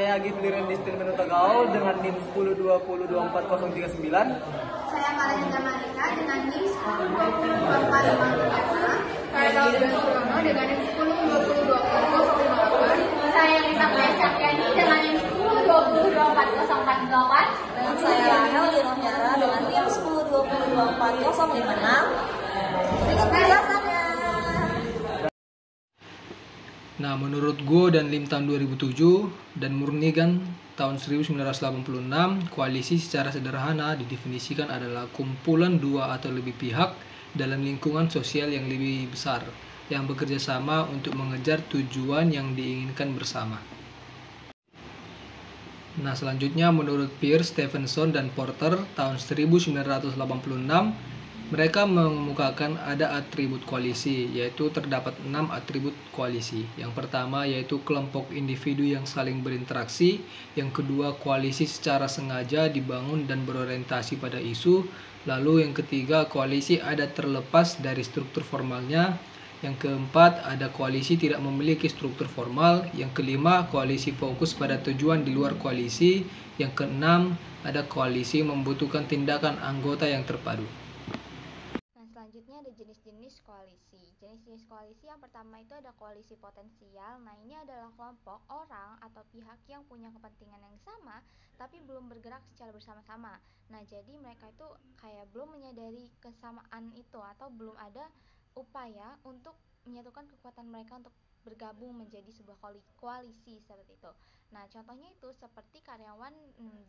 Saya Gifli Rendistin Menutagao dengan NIM 10202439. Saya Karajinda Malika dengan NIM 10202453. Saya Laudina Surono dengan NIM 10202048. Saya Lisa Maisakyani dengan NIM 10202408. Dan saya Rahel Dinohyara dengan NIM 10202456. Berikut penjelasannya. Nah, menurut Go dan Lim tahun 2007 dan Murnigan tahun 1986, koalisi secara sederhana didefinisikan adalah kumpulan dua atau lebih pihak dalam lingkungan sosial yang lebih besar yang bekerja sama untuk mengejar tujuan yang diinginkan bersama. Nah, selanjutnya menurut Peirce, Stevenson, dan Porter tahun 1986, mereka mengemukakan ada atribut koalisi, yaitu terdapat 6 atribut koalisi. Yang pertama yaitu kelompok individu yang saling berinteraksi. Yang kedua, koalisi secara sengaja dibangun dan berorientasi pada isu. Lalu yang ketiga, koalisi ada terlepas dari struktur formalnya. Yang keempat, ada koalisi tidak memiliki struktur formal. Yang kelima, koalisi fokus pada tujuan di luar koalisi. Yang keenam, ada koalisi membutuhkan tindakan anggota yang terpadu. Selanjutnya ada jenis-jenis koalisi. Jenis-jenis koalisi yang pertama itu ada koalisi potensial. Nah, ini adalah kelompok orang atau pihak yang punya kepentingan yang sama tapi belum bergerak secara bersama-sama. Nah, jadi mereka itu kayak belum menyadari kesamaan itu atau belum ada upaya untuk menyatukan kekuatan mereka untuk bergabung menjadi sebuah koalisi seperti itu. Nah, contohnya itu seperti karyawan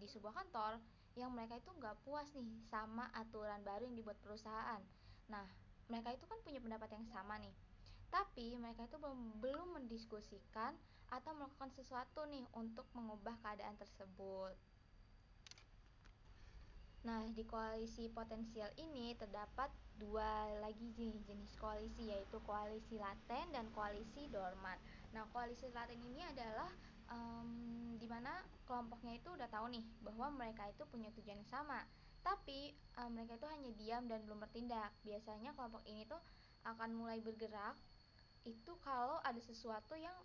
di sebuah kantor yang mereka itu nggak puas nih sama aturan baru yang dibuat perusahaan. Nah, mereka itu kan punya pendapat yang sama nih, tapi mereka itu belum mendiskusikan atau melakukan sesuatu nih untuk mengubah keadaan tersebut. Nah, di koalisi potensial ini terdapat dua lagi jenis koalisi, yaitu koalisi laten dan koalisi dorman. Nah, koalisi laten ini adalah dimana kelompoknya itu udah tahu nih bahwa mereka itu punya tujuan yang sama, tapi mereka itu hanya diam dan belum bertindak. Biasanya kelompok ini tuh akan mulai bergerak itu kalau ada sesuatu yang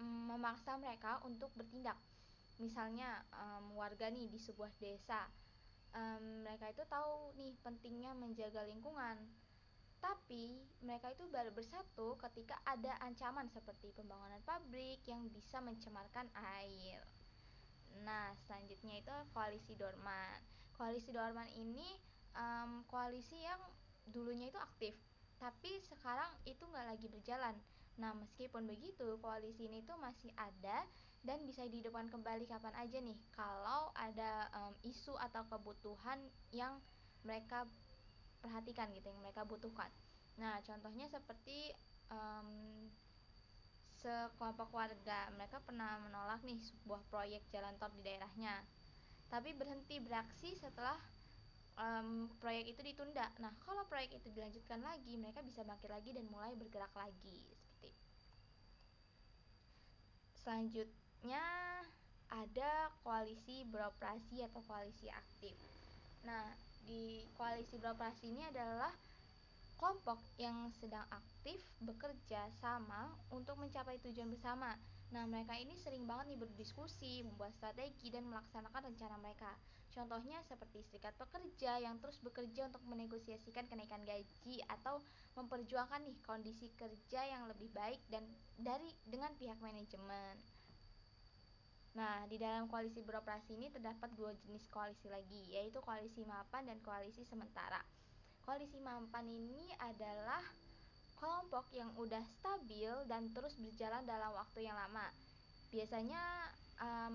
memaksa mereka untuk bertindak. Misalnya warga nih di sebuah desa, mereka itu tahu nih pentingnya menjaga lingkungan, tapi mereka itu baru bersatu ketika ada ancaman seperti pembangunan pabrik yang bisa mencemarkan air. Nah, selanjutnya itu koalisi dorman. Koalisi dorman ini koalisi yang dulunya itu aktif, tapi sekarang itu nggak lagi berjalan. Nah, meskipun begitu, koalisi ini tuh masih ada dan bisa dihidupkan kembali kapan aja nih kalau ada isu atau kebutuhan yang mereka perhatikan gitu, yang mereka butuhkan. Nah, contohnya seperti sekelompok warga, mereka pernah menolak nih sebuah proyek jalan tol di daerahnya, tapi berhenti beraksi setelah proyek itu ditunda. Nah, kalau proyek itu dilanjutkan lagi, mereka bisa bangkit lagi dan mulai bergerak lagi seperti itu. Selanjutnya ada koalisi beroperasi atau koalisi aktif. Nah, di koalisi beroperasi ini adalah kelompok yang sedang aktif bekerja sama untuk mencapai tujuan bersama. Nah, mereka ini sering banget nih berdiskusi, membuat strategi, dan melaksanakan rencana mereka. Contohnya seperti serikat pekerja yang terus bekerja untuk menegosiasikan kenaikan gaji atau memperjuangkan nih kondisi kerja yang lebih baik dan dengan pihak manajemen. Nah, di dalam koalisi beroperasi ini terdapat dua jenis koalisi lagi, yaitu koalisi mapan dan koalisi sementara. Koalisi mapan ini adalah kelompok yang udah stabil dan terus berjalan dalam waktu yang lama. Biasanya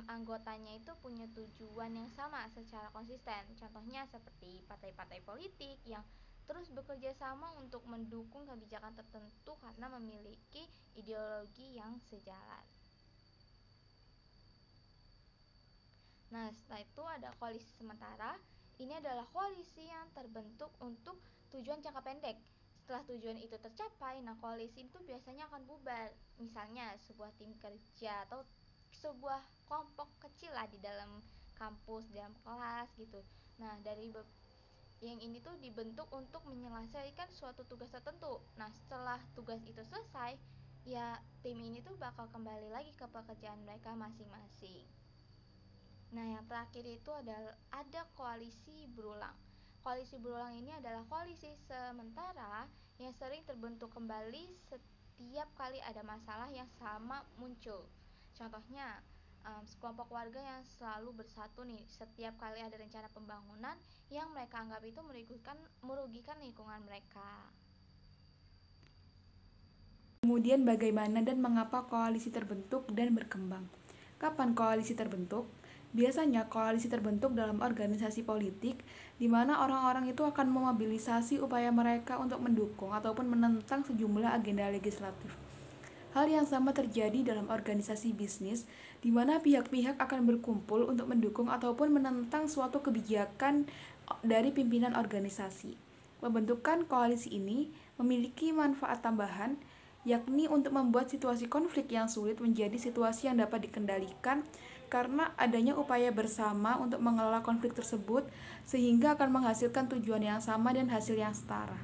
anggotanya itu punya tujuan yang sama secara konsisten. Contohnya seperti partai-partai politik yang terus bekerja sama untuk mendukung kebijakan tertentu karena memiliki ideologi yang sejalan. Nah, setelah itu ada koalisi sementara. Ini adalah koalisi yang terbentuk untuk tujuan jangka pendek. Setelah tujuan itu tercapai, nah koalisi itu biasanya akan bubar. Misalnya sebuah tim kerja atau sebuah kelompok kecil lah di dalam kampus, dalam kelas gitu. Nah, yang ini tuh dibentuk untuk menyelesaikan suatu tugas tertentu. Nah, setelah tugas itu selesai, ya tim ini tuh bakal kembali lagi ke pekerjaan mereka masing-masing. Nah, yang terakhir itu ada koalisi berulang. Koalisi berulang ini adalah koalisi sementara yang sering terbentuk kembali setiap kali ada masalah yang sama muncul. Contohnya, sekelompok warga yang selalu bersatu nih setiap kali ada rencana pembangunan yang mereka anggap itu merugikan lingkungan mereka. Kemudian bagaimana dan mengapa koalisi terbentuk dan berkembang? Kapan koalisi terbentuk? Biasanya koalisi terbentuk dalam organisasi politik di mana orang-orang itu akan memobilisasi upaya mereka untuk mendukung ataupun menentang sejumlah agenda legislatif. Hal yang sama terjadi dalam organisasi bisnis, di mana pihak-pihak akan berkumpul untuk mendukung ataupun menentang suatu kebijakan dari pimpinan organisasi. Pembentukan koalisi ini memiliki manfaat tambahan, yakni untuk membuat situasi konflik yang sulit menjadi situasi yang dapat dikendalikan karena adanya upaya bersama untuk mengelola konflik tersebut sehingga akan menghasilkan tujuan yang sama dan hasil yang setara.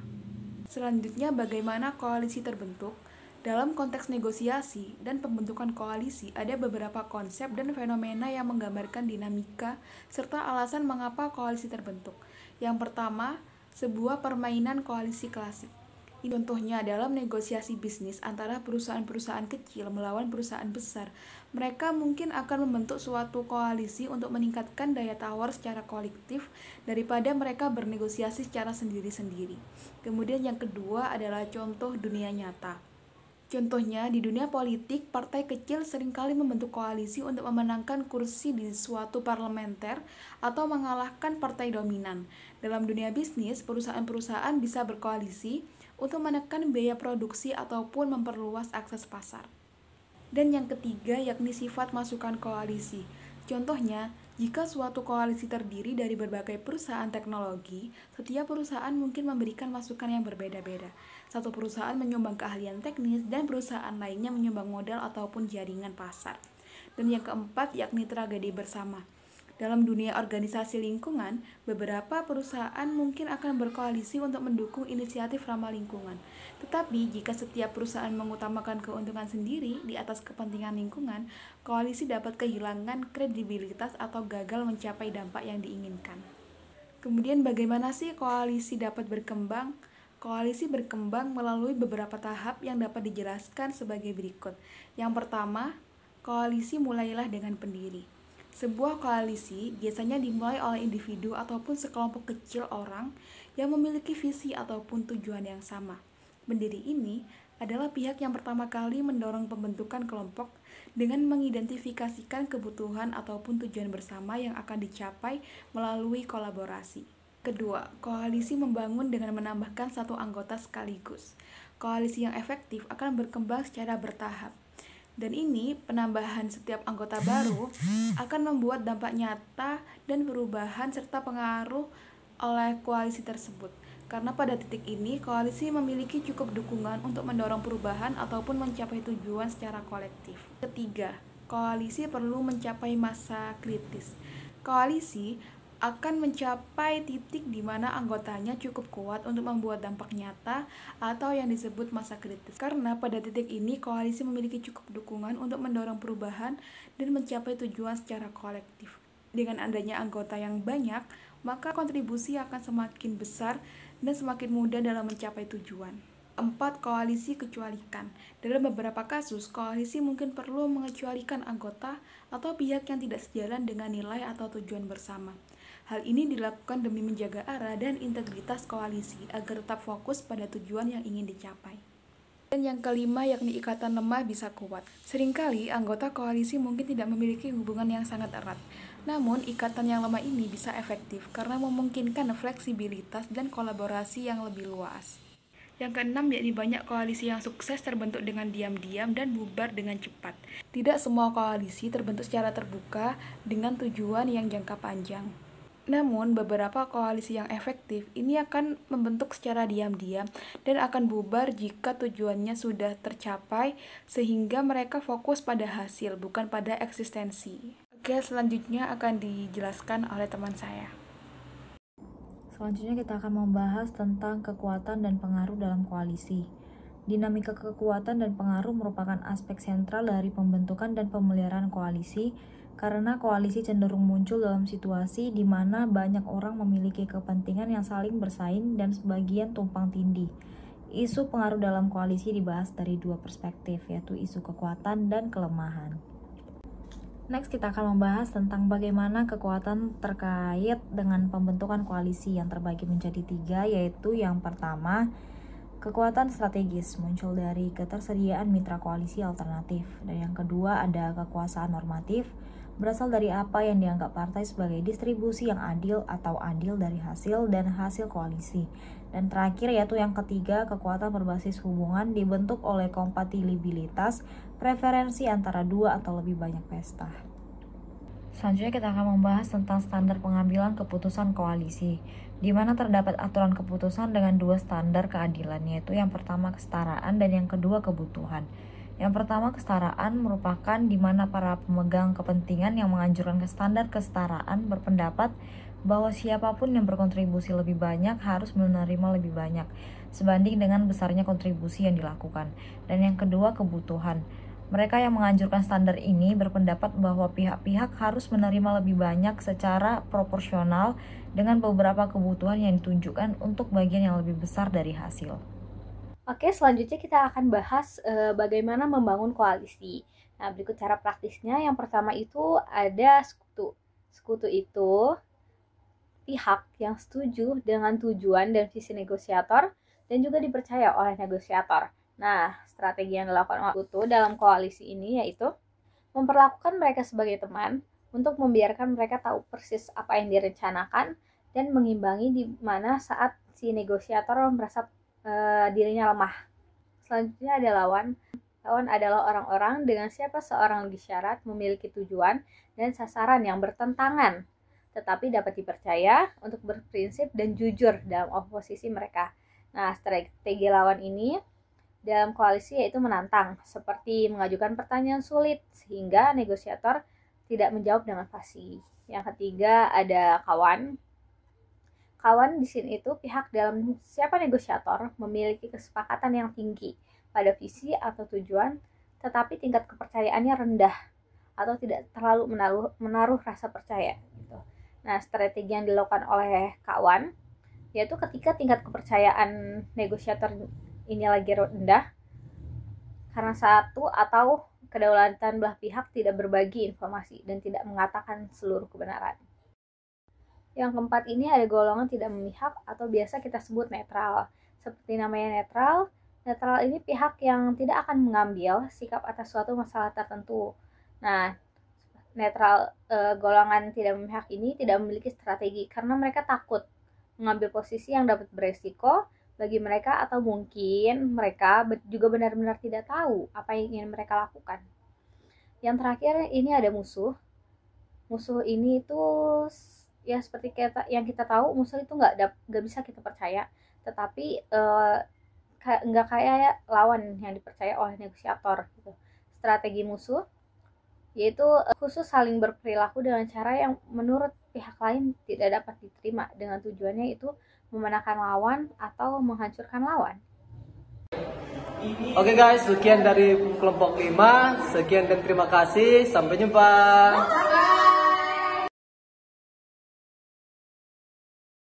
Selanjutnya, bagaimana koalisi terbentuk? Dalam konteks negosiasi dan pembentukan koalisi, ada beberapa konsep dan fenomena yang menggambarkan dinamika serta alasan mengapa koalisi terbentuk. Yang pertama, sebuah permainan koalisi klasik. Contohnya dalam negosiasi bisnis antara perusahaan-perusahaan kecil melawan perusahaan besar, mereka mungkin akan membentuk suatu koalisi untuk meningkatkan daya tawar secara kolektif daripada mereka bernegosiasi secara sendiri-sendiri. Kemudian yang kedua adalah contoh dunia nyata. Contohnya, di dunia politik, partai kecil seringkali membentuk koalisi untuk memenangkan kursi di suatu parlementer atau mengalahkan partai dominan. Dalam dunia bisnis, perusahaan-perusahaan bisa berkoalisi untuk menekan biaya produksi ataupun memperluas akses pasar. Dan yang ketiga yakni sifat masukan koalisi. Contohnya, jika suatu koalisi terdiri dari berbagai perusahaan teknologi, setiap perusahaan mungkin memberikan masukan yang berbeda-beda. Satu perusahaan menyumbang keahlian teknis dan perusahaan lainnya menyumbang modal ataupun jaringan pasar. Dan yang keempat yakni tragedi bersama. Dalam dunia organisasi lingkungan, beberapa perusahaan mungkin akan berkoalisi untuk mendukung inisiatif ramah lingkungan. Tetapi, jika setiap perusahaan mengutamakan keuntungan sendiri di atas kepentingan lingkungan, koalisi dapat kehilangan kredibilitas atau gagal mencapai dampak yang diinginkan. Kemudian, bagaimana sih koalisi dapat berkembang? Koalisi berkembang melalui beberapa tahap yang dapat dijelaskan sebagai berikut. Yang pertama, koalisi mulailah dengan pendiri. Sebuah koalisi biasanya dimulai oleh individu ataupun sekelompok kecil orang yang memiliki visi ataupun tujuan yang sama. Pendiri ini adalah pihak yang pertama kali mendorong pembentukan kelompok dengan mengidentifikasikan kebutuhan ataupun tujuan bersama yang akan dicapai melalui kolaborasi. Kedua, koalisi membangun dengan menambahkan satu anggota sekaligus. Koalisi yang efektif akan berkembang secara bertahap. Dan ini, penambahan setiap anggota baru akan membuat dampak nyata dan perubahan serta pengaruh oleh koalisi tersebut. Karena pada titik ini, koalisi memiliki cukup dukungan untuk mendorong perubahan ataupun mencapai tujuan secara kolektif. Ketiga, koalisi perlu mencapai masa kritis. Koalisi akan mencapai titik di mana anggotanya cukup kuat untuk membuat dampak nyata atau yang disebut masa kritis. Karena pada titik ini koalisi memiliki cukup dukungan untuk mendorong perubahan dan mencapai tujuan secara kolektif. Dengan adanya anggota yang banyak, maka kontribusi akan semakin besar dan semakin mudah dalam mencapai tujuan. 4. Koalisi kecualikan. Dalam beberapa kasus, koalisi mungkin perlu mengecualikan anggota atau pihak yang tidak sejalan dengan nilai atau tujuan bersama. Hal ini dilakukan demi menjaga arah dan integritas koalisi agar tetap fokus pada tujuan yang ingin dicapai. Dan yang kelima yakni ikatan lemah bisa kuat. Seringkali anggota koalisi mungkin tidak memiliki hubungan yang sangat erat. Namun, ikatan yang lemah ini bisa efektif karena memungkinkan fleksibilitas dan kolaborasi yang lebih luas. Yang keenam yakni banyak koalisi yang sukses terbentuk dengan diam-diam dan bubar dengan cepat. Tidak semua koalisi terbentuk secara terbuka dengan tujuan yang jangka panjang. Namun, beberapa koalisi yang efektif ini akan membentuk secara diam-diam dan akan bubar jika tujuannya sudah tercapai sehingga mereka fokus pada hasil, bukan pada eksistensi. Oke, selanjutnya akan dijelaskan oleh teman saya. Selanjutnya kita akan membahas tentang kekuatan dan pengaruh dalam koalisi. Dinamika kekuatan dan pengaruh merupakan aspek sentral dari pembentukan dan pemeliharaan koalisi, karena koalisi cenderung muncul dalam situasi di mana banyak orang memiliki kepentingan yang saling bersaing dan sebagian tumpang tindih. Isu pengaruh dalam koalisi dibahas dari dua perspektif, yaitu isu kekuatan dan kelemahan. Next, kita akan membahas tentang bagaimana kekuatan terkait dengan pembentukan koalisi yang terbagi menjadi 3, yaitu yang pertama, kekuatan strategis muncul dari ketersediaan mitra koalisi alternatif, dan yang kedua ada kekuasaan normatif, berasal dari apa yang dianggap partai sebagai distribusi yang adil atau adil dari hasil dan hasil koalisi. Dan terakhir yaitu yang ketiga, kekuatan berbasis hubungan dibentuk oleh kompatibilitas preferensi antara 2 atau lebih banyak pesta. Selanjutnya kita akan membahas tentang standar pengambilan keputusan koalisi, di mana terdapat aturan keputusan dengan 2 standar keadilan, yaitu yang pertama kesetaraan dan yang kedua kebutuhan. Yang pertama kesetaraan merupakan di mana para pemegang kepentingan yang menganjurkan standar kesetaraan berpendapat bahwa siapapun yang berkontribusi lebih banyak harus menerima lebih banyak sebanding dengan besarnya kontribusi yang dilakukan. Dan yang kedua kebutuhan. Mereka yang menganjurkan standar ini berpendapat bahwa pihak-pihak harus menerima lebih banyak secara proporsional dengan beberapa kebutuhan yang ditunjukkan untuk bagian yang lebih besar dari hasil. Oke, selanjutnya kita akan bahas bagaimana membangun koalisi. Nah, berikut cara praktisnya. Yang pertama itu ada sekutu. Sekutu itu pihak yang setuju dengan tujuan dan visi negosiator dan juga dipercaya oleh negosiator. Nah, strategi yang dilakukan oleh sekutu dalam koalisi ini yaitu memperlakukan mereka sebagai teman untuk membiarkan mereka tahu persis apa yang direncanakan dan mengimbangi di mana saat si negosiator merasa dirinya lemah. Selanjutnya ada lawan. Lawan adalah orang-orang dengan siapa seorang disyarat memiliki tujuan dan sasaran yang bertentangan, tetapi dapat dipercaya untuk berprinsip dan jujur dalam oposisi mereka. Nah, strategi lawan ini dalam koalisi yaitu menantang, seperti mengajukan pertanyaan sulit sehingga negosiator tidak menjawab dengan fasih. Yang ketiga ada kawan. Kawan di sini itu pihak dalam siapa negosiator memiliki kesepakatan yang tinggi pada visi atau tujuan, tetapi tingkat kepercayaannya rendah atau tidak terlalu menaruh rasa percaya. Gitu. Nah, strategi yang dilakukan oleh kawan yaitu ketika tingkat kepercayaan negosiator ini lagi rendah karena satu atau kedaulatan belah pihak tidak berbagi informasi dan tidak mengatakan seluruh kebenaran. Yang keempat ini ada golongan tidak memihak atau biasa kita sebut netral. Seperti namanya netral, netral ini pihak yang tidak akan mengambil sikap atas suatu masalah tertentu. Nah, netral golongan tidak memihak ini tidak memiliki strategi karena mereka takut mengambil posisi yang dapat beresiko bagi mereka atau mungkin mereka juga benar-benar tidak tahu apa yang ingin mereka lakukan. Yang terakhir ini ada musuh. Musuh ini itu ya seperti yang kita tahu musuh itu nggak bisa kita percaya, tetapi nggak kayak lawan yang dipercaya oleh negosiator. Gitu. Strategi musuh yaitu khusus saling berperilaku dengan cara yang menurut pihak lain tidak dapat diterima dengan tujuannya itu memenangkan lawan atau menghancurkan lawan. Oke guys, sekian dari kelompok 5. Sekian dan terima kasih. Sampai jumpa.